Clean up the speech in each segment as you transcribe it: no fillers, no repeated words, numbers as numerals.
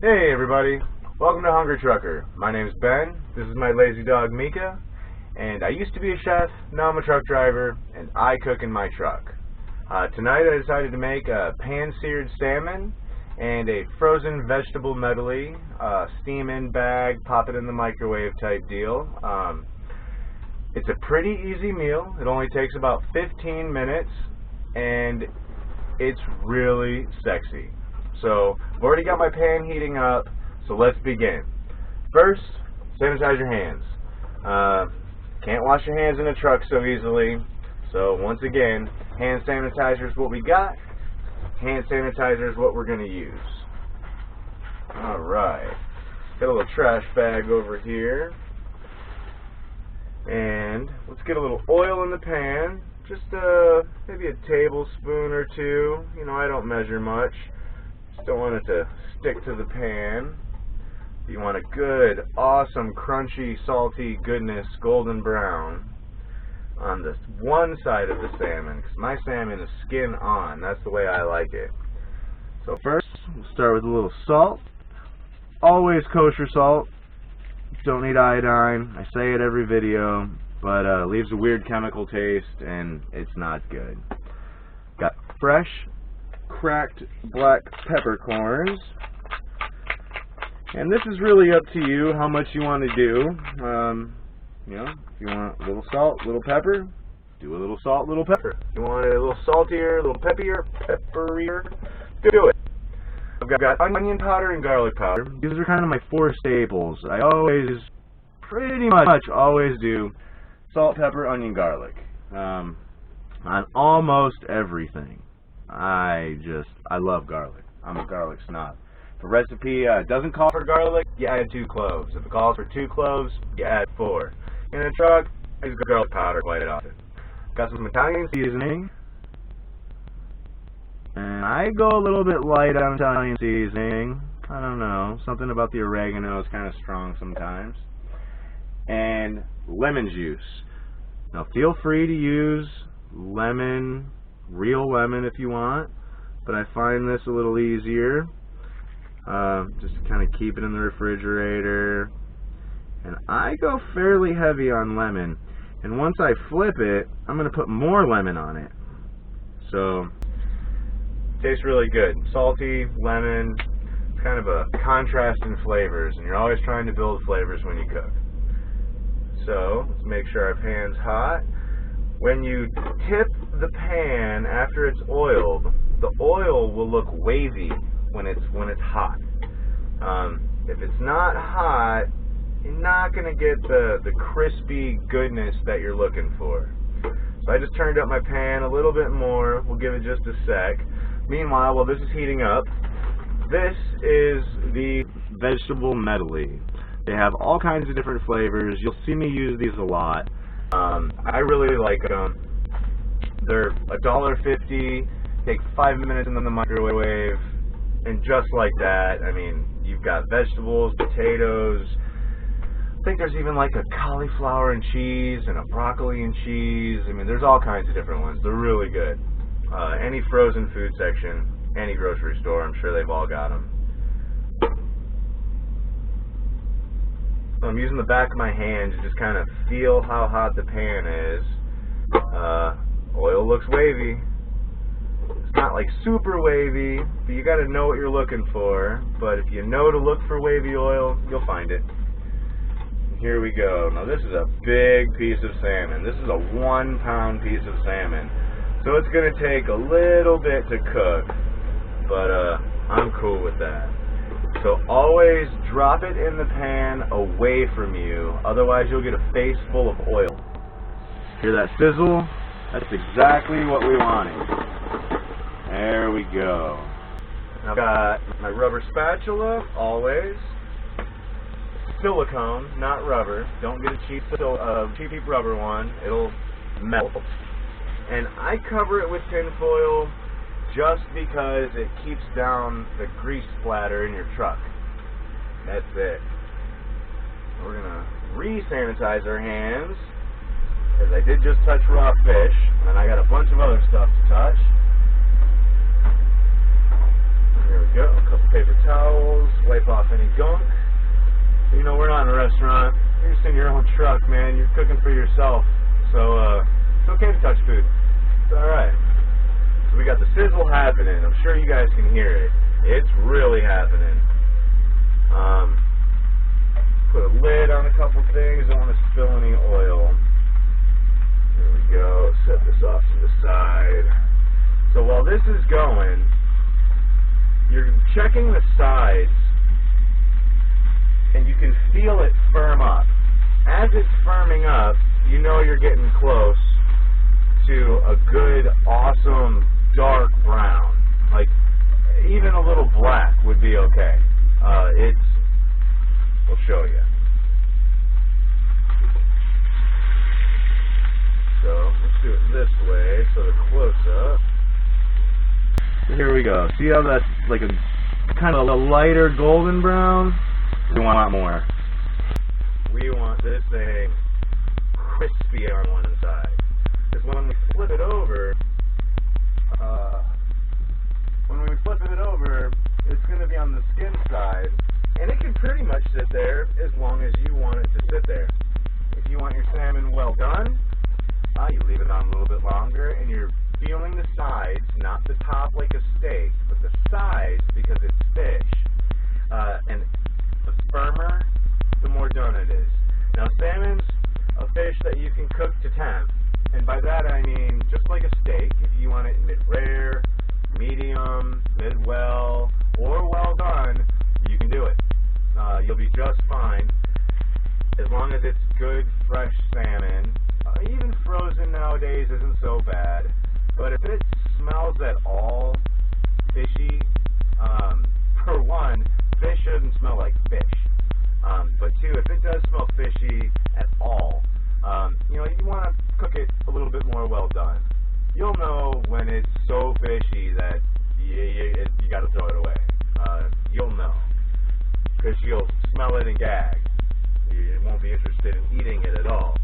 Hey everybody, welcome to Hungry Trucker. My name's Ben, this is my lazy dog Mika, and I used to be a chef, now I'm a truck driver, and I cook in my truck. Tonight I decided to make a pan-seared salmon and a frozen vegetable medley, steam in bag, pop it in the microwave type deal. It's a pretty easy meal, it only takes about 15 minutes, and it's really sexy. So, I've already got my pan heating up, so let's begin. First, sanitize your hands. Can't wash your hands in a truck so easily, so once again, hand sanitizer is what we got. Hand sanitizer is what we're going to use. Alright, got a little trash bag over here. And let's get a little oil in the pan, just maybe a tablespoon or two. You know, I don't measure much. Just don't want it to stick to the pan. You want a good, awesome, crunchy, salty goodness, golden brown on this one side of the salmon, because my salmon is skin on. That's the way I like it. So first, we'll start with a little salt. Always kosher salt. Don't need iodine. I say it every video, but leaves a weird chemical taste, and it's not good. Got fresh, cracked black peppercorns, and this is really up to you how much you want to do. You know, if you want a little salt, a little pepper, do a little salt, a little pepper. If you want it a little saltier, a little pepperier, do it. I've got onion powder and garlic powder. These are kind of my four staples. I pretty much always do salt, pepper, onion, garlic on almost everything. I love garlic. I'm a garlic snob. If a recipe doesn't call for garlic, you add 2 cloves. If it calls for 2 cloves, you add 4. In a truck, I use garlic powder quite often. Got some Italian seasoning. And I go a little bit light on Italian seasoning. I don't know. Something about the oregano is kind of strong sometimes. And lemon juice. Now feel free to use lemon, real lemon if you want, but I find this a little easier. Just to kind of keep it in the refrigerator. And I go fairly heavy on lemon. And once I flip it, I'm going to put more lemon on it. So, tastes really good. Salty, lemon, kind of a contrast in flavors. And you're always trying to build flavors when you cook. So, let's make sure our pan's hot. When you tip the pan after it's oiled, the oil will look wavy when it's hot. If it's not hot, you're not going to get the crispy goodness that you're looking for. So I just turned up my pan a little bit more. We'll give it just a sec. Meanwhile, while this is heating up, this is the vegetable medley. They have all kinds of different flavors. You'll see me use these a lot. I really like them. They're $1.50, take 5 minutes in the microwave, and just like that, I mean, you've got vegetables, potatoes, I think there's even like a cauliflower and cheese and a broccoli and cheese. I mean, there's all kinds of different ones. They're really good. Any frozen food section, any grocery store, I'm sure they've all got them. So I'm using the back of my hand to just kind of feel how hot the pan is. Oil looks wavy. It's not like super wavy, but you got to know what you're looking for. But if you know to look for wavy oil, you'll find it. Here we go. Now this is a big piece of salmon. This is a 1-pound piece of salmon. So it's going to take a little bit to cook, but I'm cool with that. So always drop it in the pan away from you, otherwise you'll get a face full of oil. Hear that sizzle? That's exactly what we wanted. There we go. I've got my rubber spatula, always. Silicone, not rubber. Don't get a cheap rubber one. It'll melt. And I cover it with tin foil just because it keeps down the grease splatter in your truck. That's it. We're going to re-sanitize our hands, because I did just touch raw fish, and I got a bunch of other stuff to touch. Here we go. A couple paper towels, wipe off any gunk. You know, we're not in a restaurant. You're just in your own truck, man. You're cooking for yourself. So, it's okay to touch food. It's alright. So we got the sizzle happening. I'm sure you guys can hear it. It's really happening. Put a lid on a couple things. Don't want to spill any oil. There we go. Set this off to the side. So while this is going, you're checking the sides, and you can feel it firm up. As it's firming up, you know you're getting close to a good, awesome, dark brown. Like, even a little black would be okay. We'll show you. So, let's do it this way, so the close-up. So here we go. See how that's like a kind of a lighter golden brown? We want more. We want this thing crispy on one side. Because when we flip it over, it's going to be on the skin side. And it can pretty much sit there as long as you want it to sit there. If you want your salmon well done, you leave it on a little bit longer, and you're feeling the sides, not the top like a steak, but the sides because it's fish. And the firmer, the more done it is. Now, salmon's a fish that you can cook to temp, and by that I mean just like a steak. If you want it mid-rare, medium, mid-well, or well done, you can do it. You'll be just fine as long as it's good, fresh salmon. Even frozen nowadays isn't so bad, but if it smells at all fishy, for one, fish shouldn't smell like fish. But two, if it does smell fishy at all, you know, you want to cook it a little bit more well done. You'll know when it's so fishy that you got to throw it away. You'll know, because you'll smell it and gag. You won't be interested in eating it at all.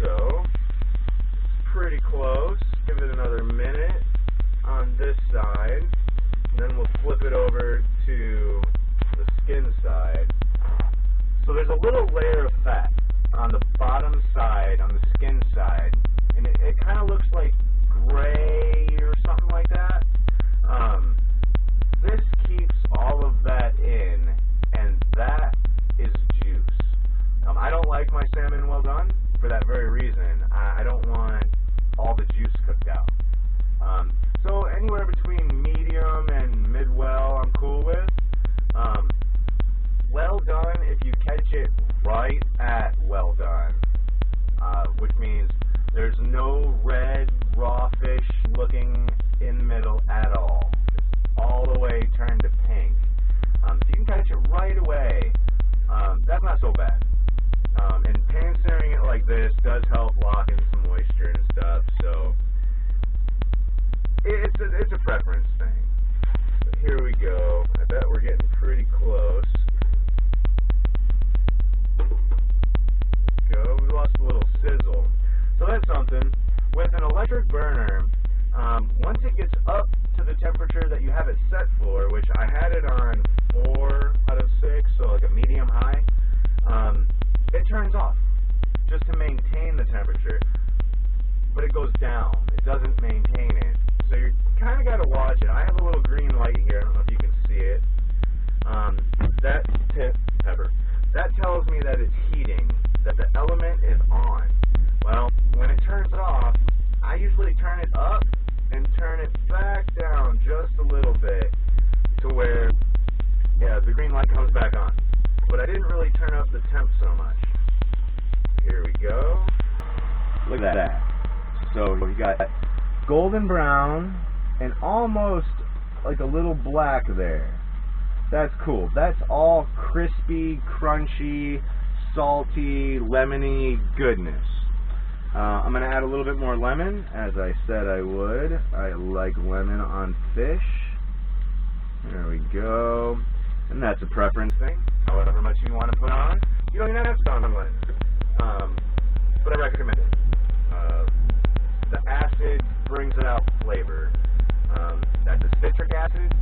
So, pretty close. Give it another minute on this side. Then we'll flip it over to the skin side. So there's a little layer of fat on the bottom side, on the skin side, and it kind of looks like gray or something like that. This keeps all of that in, and that is juice. I don't like my salmon well done for that very reason. I don't want all the juice cooked out. So anywhere between medium and mid-well I'm cool with. Well done if you catch it right at well done, which means there's no red raw fish looking in the middle at all. It's all the way turned to pink. If you can catch it right away, that's not so bad. And pan searing it like this does help lock in some moisture and stuff, so it's a preference thing. But here we go. I bet we're getting pretty close. Go. We lost a little sizzle. So that's something. With an electric burner, once it gets up to the temperature that you have it set for, which I had it on 4 out of 6, so like a medium high, it turns off just to maintain the temperature, but it goes down. It doesn't maintain it. So you kind of got to watch it. I have a little green light here. I don't know if you can see it. That tells me that it's heating, that the element is on. Well, when it turns off, I usually turn it up and turn it back down just a little bit to where, yeah, the green light comes back on. But I didn't really turn up the temp so much. Here we go. Look at that. So we got golden brown and almost like a little black there. That's cool. That's all crispy, crunchy, salty, lemony goodness. I'm going to add a little bit more lemon, as I said I would. I like lemon on fish. There we go. And that's a preference thing. However much you want to put on. You don't even have to on lemon. But I recommend it. The acid brings it out flavor. That's a citric acid.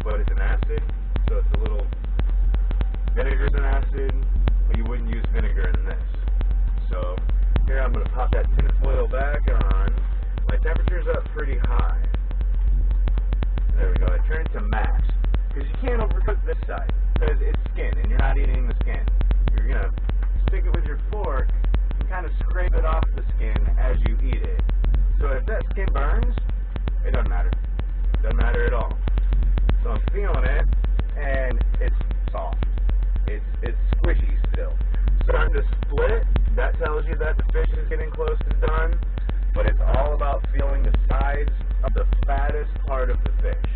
but it's an acid, so it's a little, vinegar's an acid, but you wouldn't use vinegar in this. So here I'm going to pop that tin foil back on. My temperature's up pretty high. There we go. I turn it to max, because you can't overcook this side, because it's skin, and you're not eating the skin. You're going to stick it with your fork and kind of scrape it off the skin as you eat it. So if that skin burns, it doesn't matter. It doesn't matter at all. So I'm feeling it, and it's soft. It's squishy still. Starting to split, that tells you that the fish is getting close to done, but it's all about feeling the sides of the fattest part of the fish.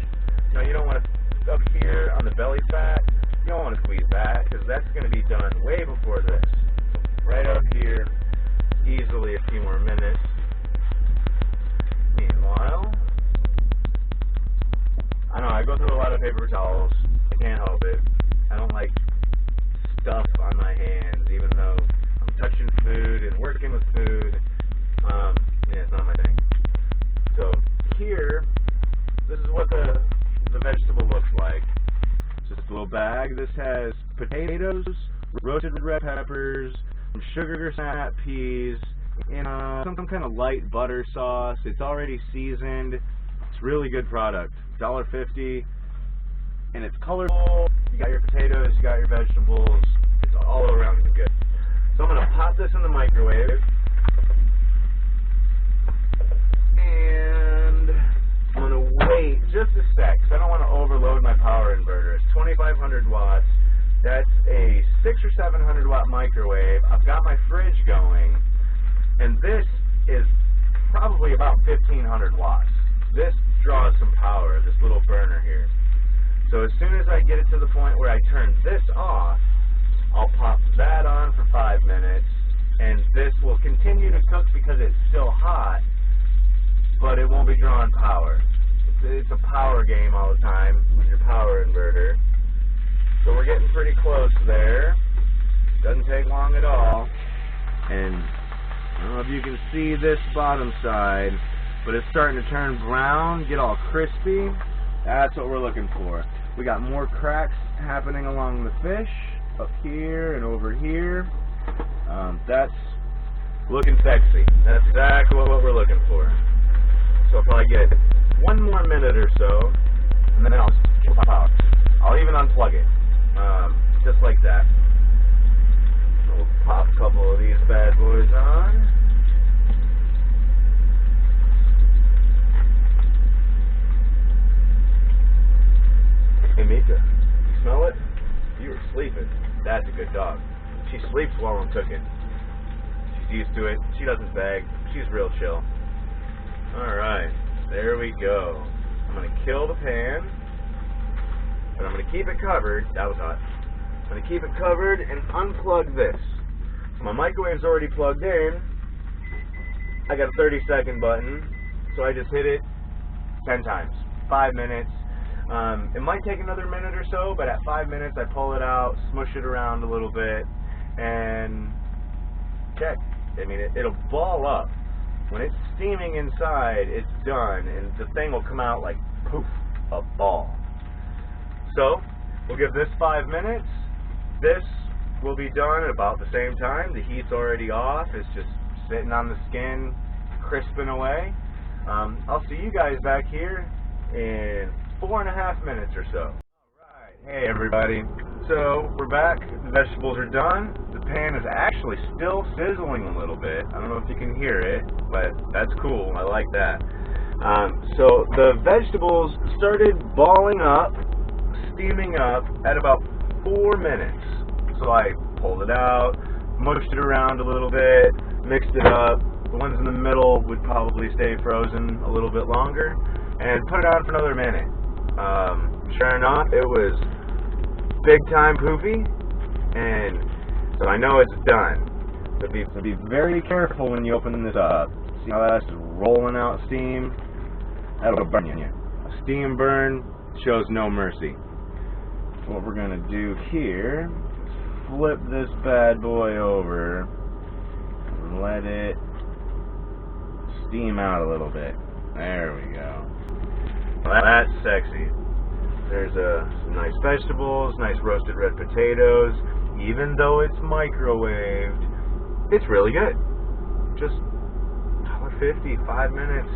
Now you don't want to, up here on the belly fat, you don't want to squeeze that, because that's going to be done way before this. Right up here, easily a few more minutes. Meanwhile, I know I go through a lot of paper towels. I can't help it. I don't like stuff on my hands, even though I'm touching food and working with food. Yeah, it's not my thing. So here, this is what the vegetable looks like. Just a little bag. This has potatoes, roasted red peppers, some sugar snap peas, and some kind of light butter sauce. It's already seasoned. It's really good product. $1.50, and it's colorful. You got your potatoes, you got your vegetables. It's all around good. So I'm going to pop this in the microwave, and I'm going to wait just a sec, because I don't want to overload my power inverter. It's 2,500 watts. That's a 600 or 700 watt microwave. I've got my fridge going, and this is probably about 1,500 watts. This draws some power, this little burner here. So as soon as I get it to the point where I turn this off, I'll pop that on for 5 minutes, and this will continue to cook because it's still hot, but it won't be drawing power. It's a power game all the time with your power inverter. So we're getting pretty close there. Doesn't take long at all. And I don't know if you can see this bottom side, but it's starting to turn brown, get all crispy. That's what we're looking for. We got more cracks happening along the fish, up here and over here. That's looking sexy. That's exactly what we're looking for. So if I get 1 more minute or so, and then I'll kill my power. I'll even unplug it, just like that. So we'll pop a couple of these bad boys on. Hey Mika, you smell it? You were sleeping. That's a good dog. She sleeps while I'm cooking. She's used to it. She doesn't beg. She's real chill. Alright, there we go. I'm going to kill the pan, but I'm going to keep it covered. That was hot. I'm going to keep it covered and unplug this. So my microwave's already plugged in. I got a 30-second button, so I just hit it 10 times. 5 minutes. It might take another minute or so, but at 5 minutes I pull it out, smush it around a little bit, and check. I mean, it'll ball up. When it's steaming inside, it's done, and the thing will come out like, poof, a ball. So, we'll give this 5 minutes. This will be done at about the same time. The heat's already off. It's just sitting on the skin, crisping away. I'll see you guys back here in 4.5 minutes or so. Alright, hey everybody. So, we're back. The vegetables are done. The pan is actually still sizzling a little bit. I don't know if you can hear it, but that's cool. I like that. So, the vegetables started balling up, steaming up at about 4 minutes. So, I pulled it out, mushed it around a little bit, mixed it up. The ones in the middle would probably stay frozen a little bit longer, and put it on for another minute. Sure enough, it was big time poofy, and so I know it's done. So be very careful when you open this up. See how that's rolling out steam? That'll burn you. A steam burn shows no mercy. So what we're going to do here is flip this bad boy over and let it steam out a little bit. There we go. Well, that's sexy. There's some nice vegetables, nice roasted red potatoes. Even though it's microwaved, it's really good. Just $1.50, 5 minutes.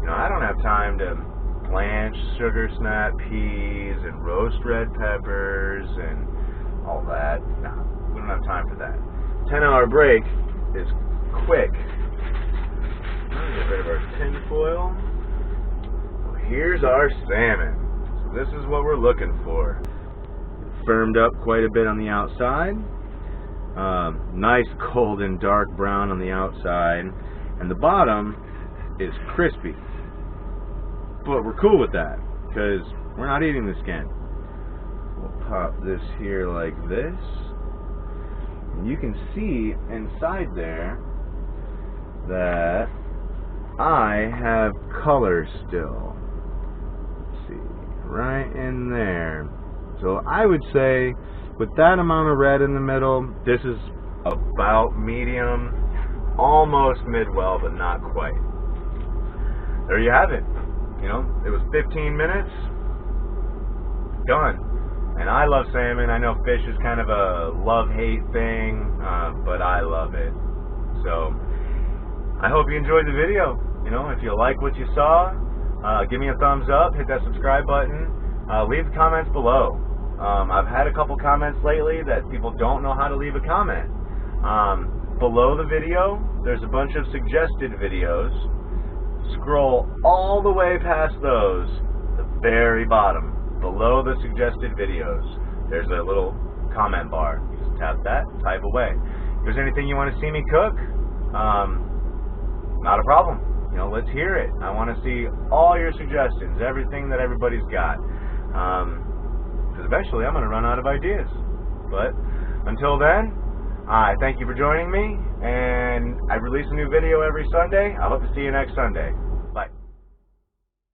You know, I don't have time to blanch sugar snap peas and roast red peppers and all that. No, we don't have time for that. 10-hour break is quick. Get rid of our tin foil. So here's our salmon. So this is what we're looking for. Firmed up quite a bit on the outside. Nice golden dark brown on the outside. And the bottom is crispy. But we're cool with that because we're not eating the skin. We'll pop this here like this. And you can see inside there that I have color still. Let's see, right in there. So I would say with that amount of red in the middle, this is about medium, almost mid-well, but not quite. There you have it. You know, it was 15 minutes, done. And I love salmon. I know fish is kind of a love-hate thing, but I love it. So I hope you enjoyed the video. You know, if you like what you saw, give me a thumbs up, hit that subscribe button, leave the comments below. I've had a couple comments lately that people don't know how to leave a comment. Below the video, there's a bunch of suggested videos. Scroll all the way past those, the very bottom, below the suggested videos. There's a little comment bar. You just tap that, type away. If there's anything you want to see me cook, not a problem. You know, let's hear it. I want to see all your suggestions, everything that everybody's got. Because eventually I'm going to run out of ideas. But until then, I thank you for joining me, and I release a new video every Sunday. I hope to see you next Sunday.